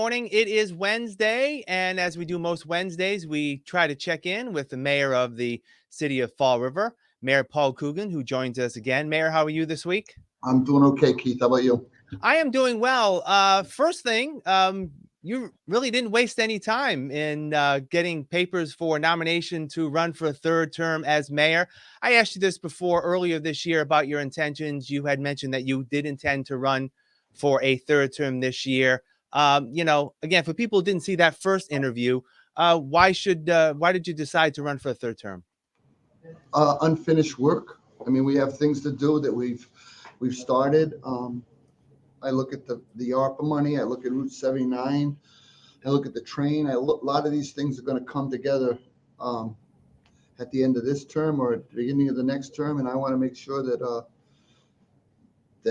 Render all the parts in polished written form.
morning. It is Wednesday, and as we do most Wednesdays, we try to check in with the mayor of the city of Fall River, Mayor Paul Coogan, who joins us again. Mayor, how are you this week? I'm doing okay, Keith. How about you? I am doing well. First thing, you really didn't waste any time in getting papers for nomination to run for a third term as mayor. I asked you this before earlier this year about your intentions. You had mentioned that you did intend to run for a third term this year. Again, for people who didn't see that first interview, why did you decide to run for a third term? Unfinished work. I mean, we have things to do that we've started. I look at the ARPA money. I look at Route 79. I look at the train. A lot of these things are going to come together at the end of this term or at the beginning of the next term, and I want to make sure that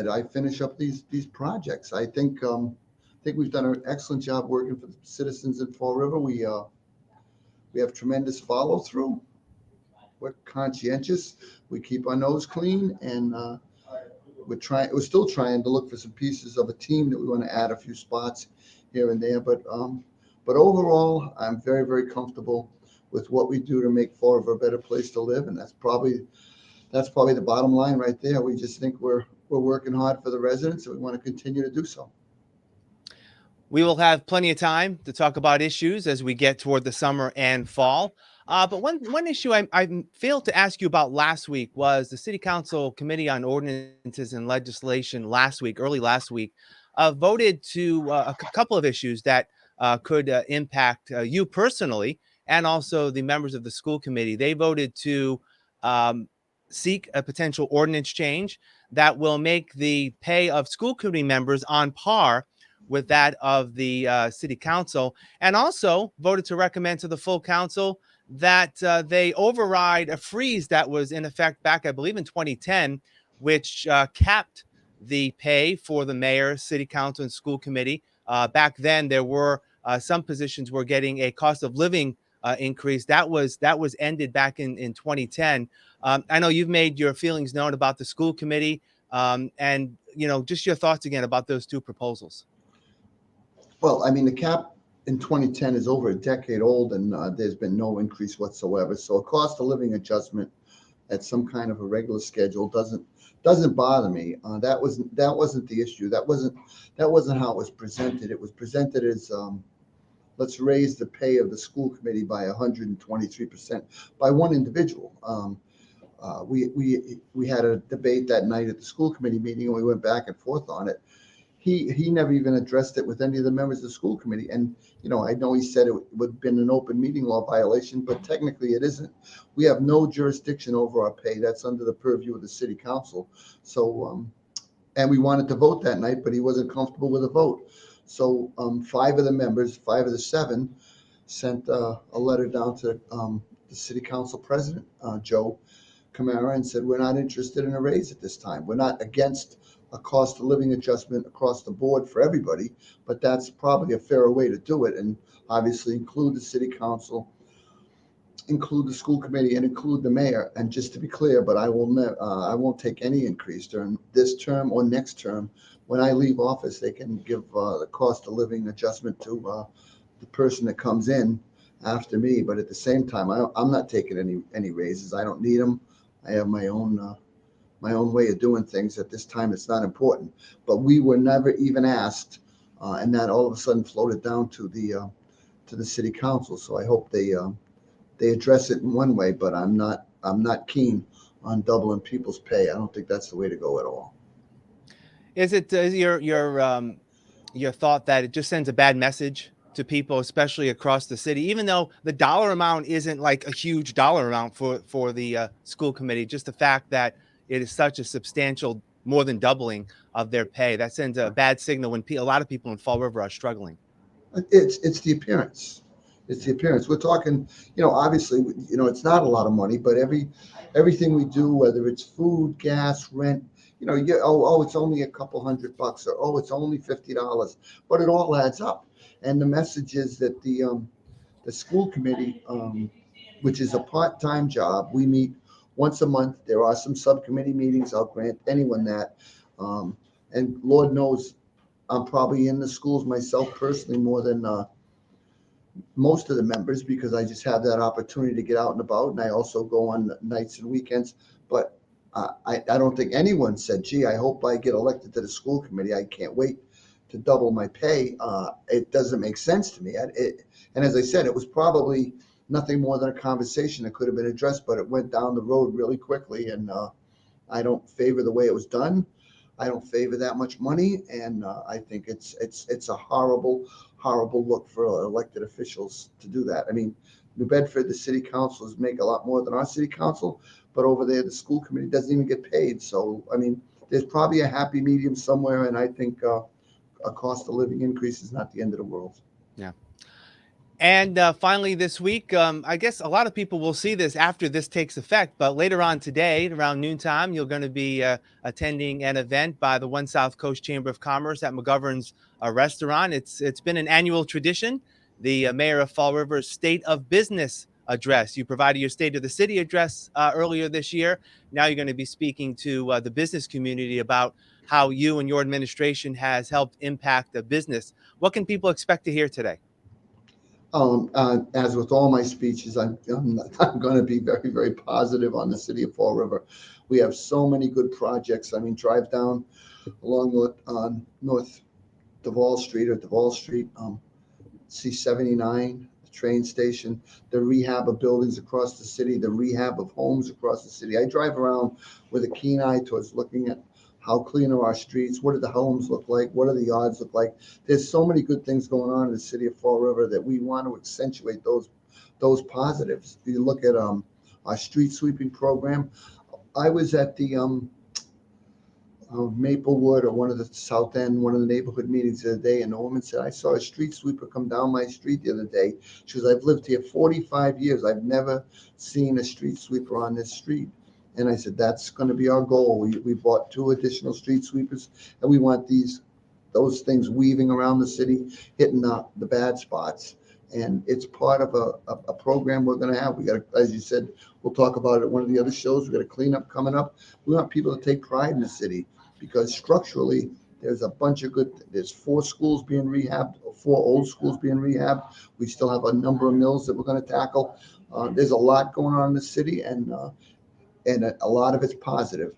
I finish up these projects. I think we've done an excellent job working for the citizens in Fall River. We have tremendous follow through. We're conscientious. We keep our nose clean, and we're still trying to look for some pieces of a team that we want to add a few spots here and there. But overall, I'm very, very comfortable with what we do to make Fall River a better place to live, and that's probably the bottom line right there. We just think we're working hard for the residents, and we want to continue to do so. We will have plenty of time to talk about issues as we get toward the summer and fall. But one issue I failed to ask you about last week was the City Council Committee on Ordinances and Legislation early last week, voted to a couple of issues that could impact you personally and also the members of the school committee. They voted to seek a potential ordinance change that will make the pay of school committee members on par with that of the city council, and also voted to recommend to the full council that they override a freeze that was in effect back, I believe, in 2010, which capped the pay for the mayor, city council, and school committee. Back then, there were some positions were getting a cost of living increase. That was ended back in 2010. I know you've made your feelings known about the school committee, and just your thoughts again about those two proposals. Well, I mean, the cap in 2010 is over a decade old, and there's been no increase whatsoever. So a cost of living adjustment at some kind of a regular schedule doesn't bother me. That wasn't the issue. That wasn't how it was presented. It was presented as let's raise the pay of the school committee by 123% by one individual. We had a debate that night at the school committee meeting, and we went back and forth on it. He never even addressed it with any of the members of the school committee. And, I know he said it would have been an open meeting law violation, but technically it isn't. We have no jurisdiction over our pay. That's under the purview of the city council. So, and we wanted to vote that night, but he wasn't comfortable with the vote. So 5 of the 7 sent a letter down to the city council president, Joe Camara, and said, we're not interested in a raise at this time. We're not against a cost of living adjustment across the board for everybody, but that's probably a fairer way to do it. And obviously include the city council, include the school committee, and include the mayor. And just to be clear, but I won't take any increase during this term or next term. When I leave office, they can give the cost of living adjustment to the person that comes in after me. But at the same time, I'm not taking any raises. I don't need them. I have my own way of doing things. At this time, it's not important. But we were never even asked, and that all of a sudden floated down to the city council. So I hope they address it in one way. But I'm not keen on doubling people's pay. I don't think that's the way to go at all. Is it your thought that it just sends a bad message to people, especially across the city, even though the dollar amount isn't like a huge dollar amount for the school committee, just the fact that it is such a substantial, more than doubling of their pay, that sends a bad signal when a lot of people in Fall River are struggling. It's the appearance. It's the appearance. We're talking, obviously, it's not a lot of money, but everything we do, whether it's food, gas, rent, it's only a couple $100, or it's only $50, but it all adds up. And the message is that the school committee, which is a part-time job, we meet once a month. There are some subcommittee meetings. I'll grant anyone that. And Lord knows I'm probably in the schools myself personally more than most of the members because I just have that opportunity to get out and about, and I also go on nights and weekends. But I don't think anyone said, "Gee, I hope I get elected to the school committee. I can't wait to double my pay." It doesn't make sense to me. And as I said, it was probably nothing more than a conversation that could have been addressed, but it went down the road really quickly, and I don't favor the way it was done. I don't favor that much money, and I think it's a horrible look for elected officials to do that. I mean, New Bedford, the city councils make a lot more than our city council, but over there, the school committee doesn't even get paid. So, I mean, there's probably a happy medium somewhere, and I think a cost of living increase is not the end of the world. Yeah. And finally, this week, I guess a lot of people will see this after this takes effect. But later on today, around noontime, you're going to be attending an event by the One South Coast Chamber of Commerce at McGovern's restaurant. It's been an annual tradition. The mayor of Fall River's State of Business address. You provided your State of the City address earlier this year. Now you're going to be speaking to the business community about how you and your administration has helped impact the business. What can people expect to hear today? As with all my speeches, I'm going to be very, very positive on the city of Fall River. We have so many good projects. I mean, drive down along North Duval Street or Duval Street, see 79, the train station, the rehab of buildings across the city, the rehab of homes across the city. I drive around with a keen eye towards looking at how clean are our streets, what do the homes look like, what do the yards look like. There's so many good things going on in the city of Fall River that we want to accentuate those positives. You look at our street sweeping program. I was at the Maplewood or one of the South End, one of the neighborhood meetings the other day, and the woman said, "I saw a street sweeper come down my street the other day." She goes, "I've lived here 45 years. I've never seen a street sweeper on this street." And I said, "That's going to be our goal. We bought 2 additional street sweepers, and we want those things weaving around the city, hitting the bad spots." And it's part of a program we're going to have. We got, as you said, we'll talk about it at one of the other shows. We got a cleanup coming up. We want people to take pride in the city because structurally, there's a bunch of there's 4 schools being rehabbed, 4 old schools being rehabbed. We still have a number of mills that we're going to tackle. There's a lot going on in the city, and a lot of it's positive.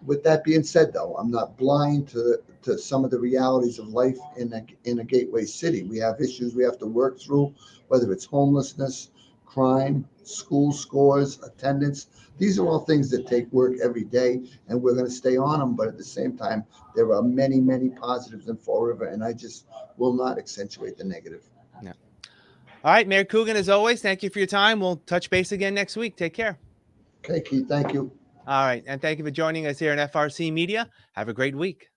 With that being said, though, I'm not blind to some of the realities of life in a gateway city. We have issues we have to work through, whether it's homelessness, crime, school scores, attendance. These are all things that take work every day, and we're going to stay on them. But at the same time, there are many, many positives in Fall River, and I just will not accentuate the negative. Yeah. All right, Mayor Coogan, as always, thank you for your time. We'll touch base again next week. Take care. Okay, Keith, thank you. All right. And thank you for joining us here in FRC Media. Have a great week.